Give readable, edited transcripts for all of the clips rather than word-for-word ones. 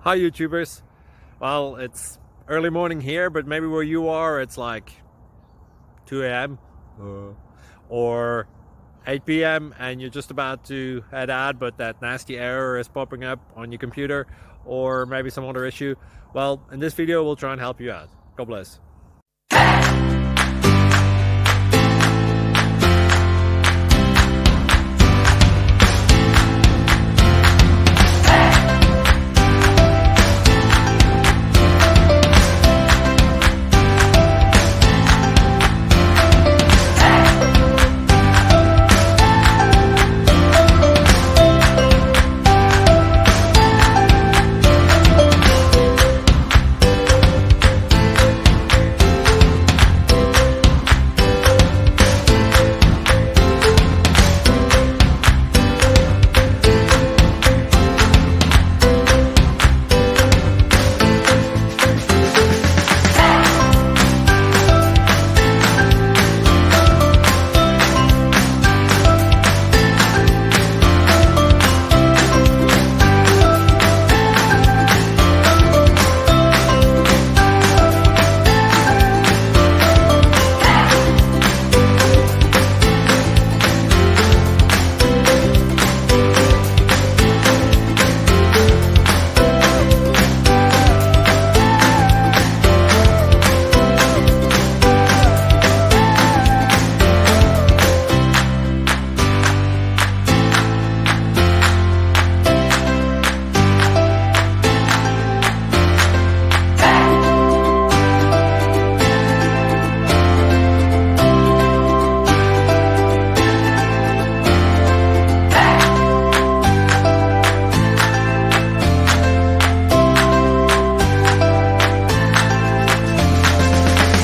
Hi YouTubers. Well, it's early morning here, but maybe where you are it's like 2 a.m. or 8 p.m. and you're just about to head out, but that nasty error is popping up on your computer, or maybe some other issue. Well, in this video we'll try and help you out. God bless.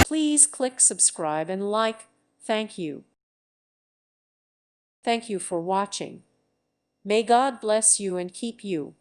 Please click subscribe and like. Thank you. Thank you for watching. May God bless you and keep you.